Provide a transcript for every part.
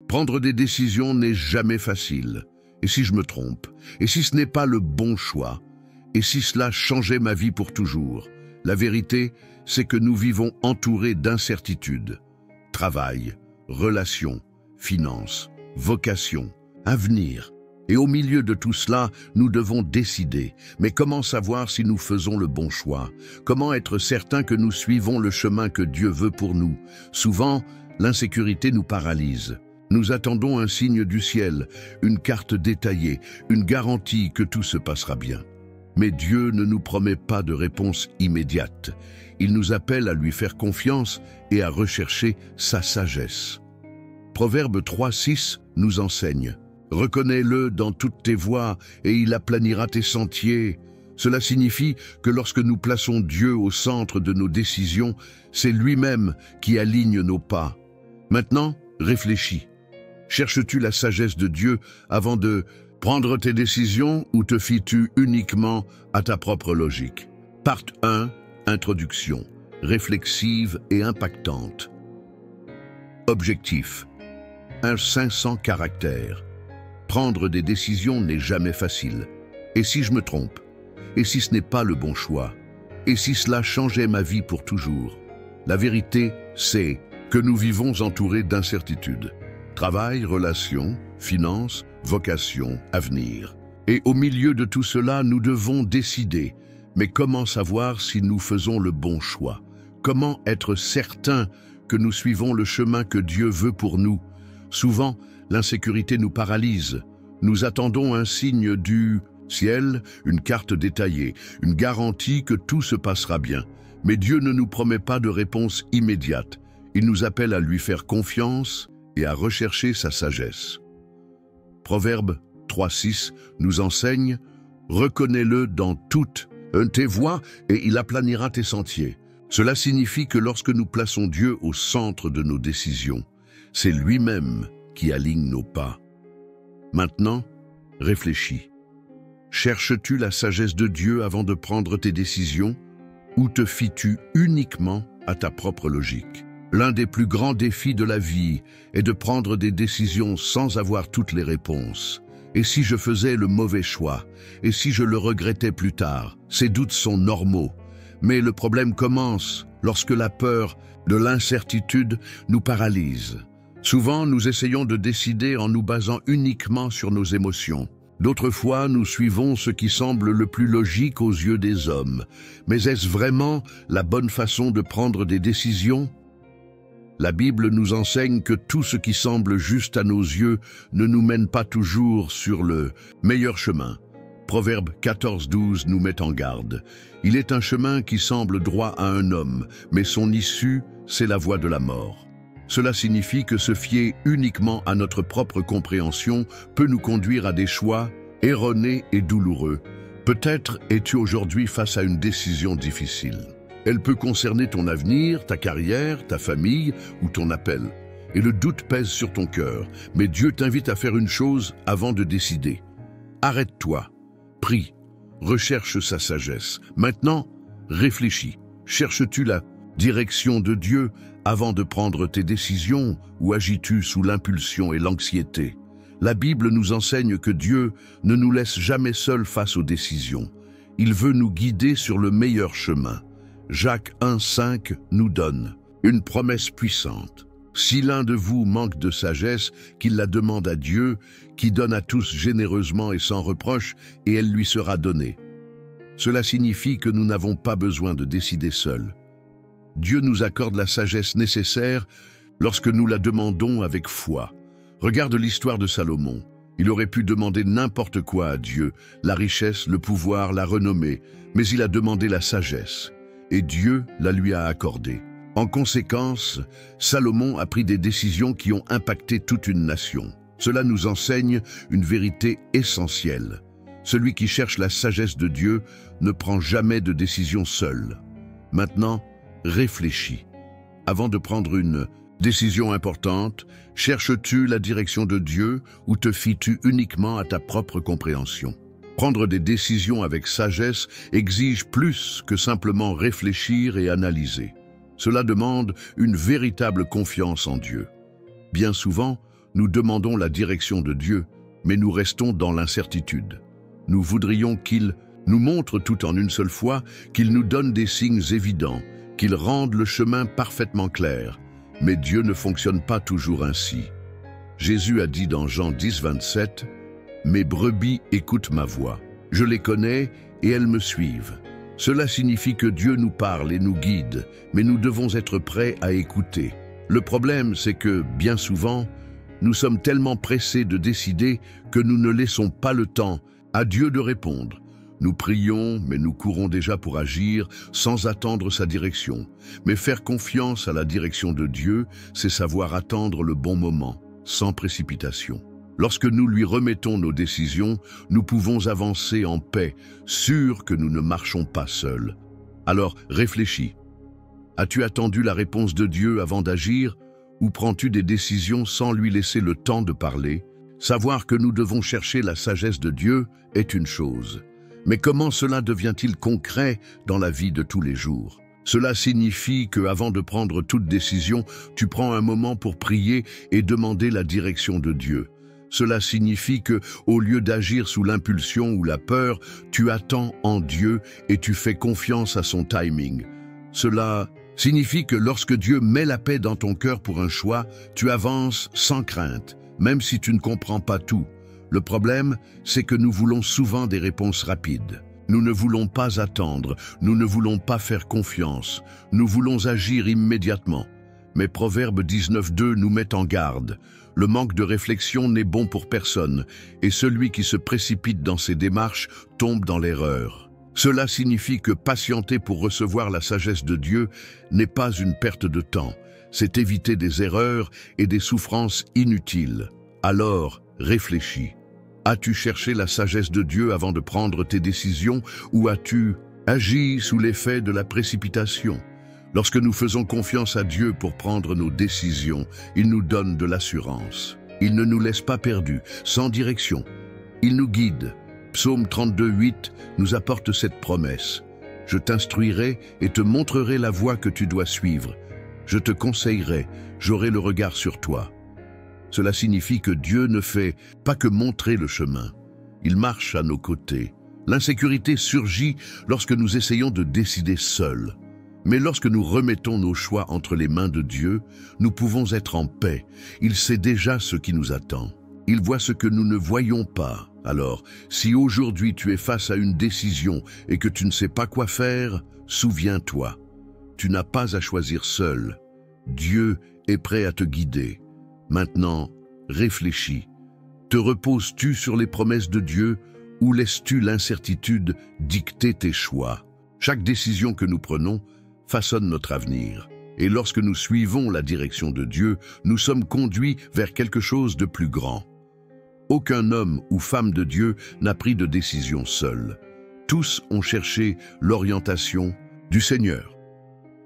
Prendre des décisions n'est jamais facile. Et si je me trompe? Et si ce n'est pas le bon choix? Et si cela changeait ma vie pour toujours? La vérité, c'est que nous vivons entourés d'incertitudes. Travail, relations, finances, vocation, avenir. Et au milieu de tout cela, nous devons décider. Mais comment savoir si nous faisons le bon choix? Comment être certain que nous suivons le chemin que Dieu veut pour nous? Souvent, l'insécurité nous paralyse. Nous attendons un signe du ciel, une carte détaillée, une garantie que tout se passera bien. Mais Dieu ne nous promet pas de réponse immédiate. Il nous appelle à lui faire confiance et à rechercher sa sagesse. Proverbe 3:6 nous enseigne: « Reconnais-le dans toutes tes voies et il aplanira tes sentiers. » Cela signifie que lorsque nous plaçons Dieu au centre de nos décisions, c'est lui-même qui aligne nos pas. Maintenant, réfléchis. Cherches-tu la sagesse de Dieu avant de prendre tes décisions ou te fies-tu uniquement à ta propre logique? Part 1, introduction, réflexive et impactante. Objectif, un 500 caractères. Prendre des décisions n'est jamais facile. Et si je me trompe? Et si ce n'est pas le bon choix? Et si cela changeait ma vie pour toujours? La vérité, c'est que nous vivons entourés d'incertitudes. Travail, relations, finances, vocation, avenir. Et au milieu de tout cela, nous devons décider. Mais comment savoir si nous faisons le bon choix? Comment être certain que nous suivons le chemin que Dieu veut pour nous? Souvent, l'insécurité nous paralyse. Nous attendons un signe du ciel, une carte détaillée, une garantie que tout se passera bien. Mais Dieu ne nous promet pas de réponse immédiate. Il nous appelle à lui faire confiance et à rechercher sa sagesse. Proverbe 3:6 nous enseigne: « Reconnais-le dans toutes tes voies et il aplanira tes sentiers. » Cela signifie que lorsque nous plaçons Dieu au centre de nos décisions, c'est lui-même qui aligne nos pas. Maintenant, réfléchis. Cherches-tu la sagesse de Dieu avant de prendre tes décisions ou te fies-tu uniquement à ta propre logique? L'un des plus grands défis de la vie est de prendre des décisions sans avoir toutes les réponses. Et si je faisais le mauvais choix? Et si je le regrettais plus tard? Ces doutes sont normaux. Mais le problème commence lorsque la peur de l'incertitude nous paralyse. Souvent, nous essayons de décider en nous basant uniquement sur nos émotions. D'autres fois, nous suivons ce qui semble le plus logique aux yeux des hommes. Mais est-ce vraiment la bonne façon de prendre des décisions? La Bible nous enseigne que tout ce qui semble juste à nos yeux ne nous mène pas toujours sur le meilleur chemin. Proverbe 14:12 nous met en garde. Il est un chemin qui semble droit à un homme, mais son issue, c'est la voie de la mort. Cela signifie que se fier uniquement à notre propre compréhension peut nous conduire à des choix erronés et douloureux. Peut-être es-tu aujourd'hui face à une décision difficile. Elle peut concerner ton avenir, ta carrière, ta famille ou ton appel. Et le doute pèse sur ton cœur. Mais Dieu t'invite à faire une chose avant de décider. Arrête-toi, prie, recherche sa sagesse. Maintenant, réfléchis. Cherches-tu la direction de Dieu avant de prendre tes décisions ou agis-tu sous l'impulsion et l'anxiété? La Bible nous enseigne que Dieu ne nous laisse jamais seuls face aux décisions. Il veut nous guider sur le meilleur chemin. Jacques 1:5 nous donne une promesse puissante. Si l'un de vous manque de sagesse, qu'il la demande à Dieu, qui donne à tous généreusement et sans reproche, et elle lui sera donnée. Cela signifie que nous n'avons pas besoin de décider seuls. Dieu nous accorde la sagesse nécessaire lorsque nous la demandons avec foi. Regarde l'histoire de Salomon. Il aurait pu demander n'importe quoi à Dieu, la richesse, le pouvoir, la renommée, mais il a demandé la sagesse. Et Dieu la lui a accordée. En conséquence, Salomon a pris des décisions qui ont impacté toute une nation. Cela nous enseigne une vérité essentielle. Celui qui cherche la sagesse de Dieu ne prend jamais de décision seul. Maintenant, réfléchis. Avant de prendre une décision importante, cherches-tu la direction de Dieu ou te fies-tu uniquement à ta propre compréhension? Prendre des décisions avec sagesse exige plus que simplement réfléchir et analyser. Cela demande une véritable confiance en Dieu. Bien souvent, nous demandons la direction de Dieu, mais nous restons dans l'incertitude. Nous voudrions qu'il nous montre tout en une seule fois, qu'il nous donne des signes évidents, qu'il rende le chemin parfaitement clair. Mais Dieu ne fonctionne pas toujours ainsi. Jésus a dit dans Jean 10, 27, « Mes brebis écoutent ma voix. Je les connais et elles me suivent. » Cela signifie que Dieu nous parle et nous guide, mais nous devons être prêts à écouter. Le problème, c'est que, bien souvent, nous sommes tellement pressés de décider que nous ne laissons pas le temps à Dieu de répondre. Nous prions, mais nous courons déjà pour agir sans attendre sa direction. Mais faire confiance à la direction de Dieu, c'est savoir attendre le bon moment, sans précipitation. Lorsque nous lui remettons nos décisions, nous pouvons avancer en paix, sûrs que nous ne marchons pas seuls. Alors, réfléchis. As-tu attendu la réponse de Dieu avant d'agir, ou prends-tu des décisions sans lui laisser le temps de parler? Savoir que nous devons chercher la sagesse de Dieu est une chose. Mais comment cela devient-il concret dans la vie de tous les jours? Cela signifie qu'avant de prendre toute décision, tu prends un moment pour prier et demander la direction de Dieu. Cela signifie que, au lieu d'agir sous l'impulsion ou la peur, tu attends en Dieu et tu fais confiance à son timing. Cela signifie que lorsque Dieu met la paix dans ton cœur pour un choix, tu avances sans crainte, même si tu ne comprends pas tout. Le problème, c'est que nous voulons souvent des réponses rapides. Nous ne voulons pas attendre, nous ne voulons pas faire confiance, nous voulons agir immédiatement. Mais Proverbe 19.2 nous met en garde. Le manque de réflexion n'est bon pour personne, et celui qui se précipite dans ses démarches tombe dans l'erreur. Cela signifie que patienter pour recevoir la sagesse de Dieu n'est pas une perte de temps, c'est éviter des erreurs et des souffrances inutiles. Alors, réfléchis. As-tu cherché la sagesse de Dieu avant de prendre tes décisions ou as-tu agi sous l'effet de la précipitation? Lorsque nous faisons confiance à Dieu pour prendre nos décisions, il nous donne de l'assurance. Il ne nous laisse pas perdus, sans direction. Il nous guide. Psaume 32.8 nous apporte cette promesse. « Je t'instruirai et te montrerai la voie que tu dois suivre. Je te conseillerai, j'aurai le regard sur toi. » Cela signifie que Dieu ne fait pas que montrer le chemin. Il marche à nos côtés. L'insécurité surgit lorsque nous essayons de décider seuls. Mais lorsque nous remettons nos choix entre les mains de Dieu, nous pouvons être en paix. Il sait déjà ce qui nous attend. Il voit ce que nous ne voyons pas. Alors, si aujourd'hui tu es face à une décision et que tu ne sais pas quoi faire, souviens-toi. Tu n'as pas à choisir seul. Dieu est prêt à te guider. Maintenant, réfléchis. Te reposes-tu sur les promesses de Dieu ou laisses-tu l'incertitude dicter tes choix? Chaque décision que nous prenons façonne notre avenir. Et lorsque nous suivons la direction de Dieu, nous sommes conduits vers quelque chose de plus grand. Aucun homme ou femme de Dieu n'a pris de décision seul. Tous ont cherché l'orientation du Seigneur.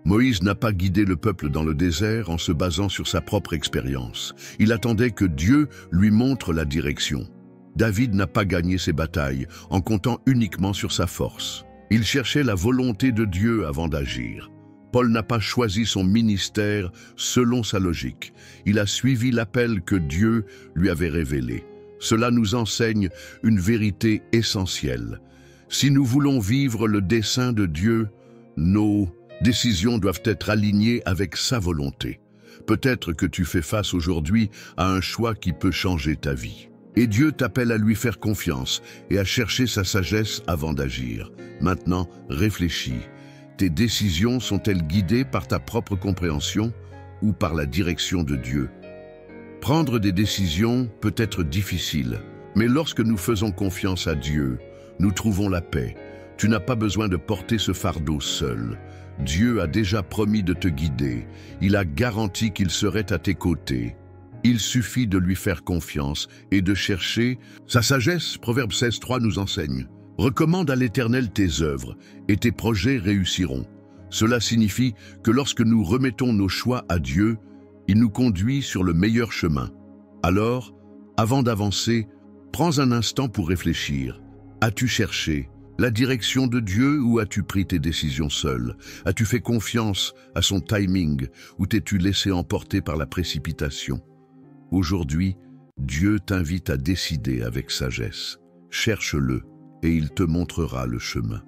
Moïse n'a pas guidé le peuple dans le désert en se basant sur sa propre expérience. Il attendait que Dieu lui montre la direction. David n'a pas gagné ses batailles en comptant uniquement sur sa force. Il cherchait la volonté de Dieu avant d'agir. Paul n'a pas choisi son ministère selon sa logique. Il a suivi l'appel que Dieu lui avait révélé. Cela nous enseigne une vérité essentielle. Si nous voulons vivre le dessein de Dieu, nos décisions doivent être alignées avec sa volonté. Peut-être que tu fais face aujourd'hui à un choix qui peut changer ta vie. Et Dieu t'appelle à lui faire confiance et à chercher sa sagesse avant d'agir. Maintenant, réfléchis. Tes décisions sont-elles guidées par ta propre compréhension ou par la direction de Dieu? Prendre des décisions peut être difficile, mais lorsque nous faisons confiance à Dieu, nous trouvons la paix. Tu n'as pas besoin de porter ce fardeau seul. Dieu a déjà promis de te guider. Il a garanti qu'il serait à tes côtés. Il suffit de lui faire confiance et de chercher sa sagesse. Proverbe 16.3 nous enseigne. Recommande à l'Éternel tes œuvres et tes projets réussiront. Cela signifie que lorsque nous remettons nos choix à Dieu, il nous conduit sur le meilleur chemin. Alors, avant d'avancer, prends un instant pour réfléchir. As-tu cherché la direction de Dieu ou as-tu pris tes décisions seul? As-tu fait confiance à son timing ou t'es-tu laissé emporter par la précipitation? Aujourd'hui, Dieu t'invite à décider avec sagesse. Cherche-le et il te montrera le chemin.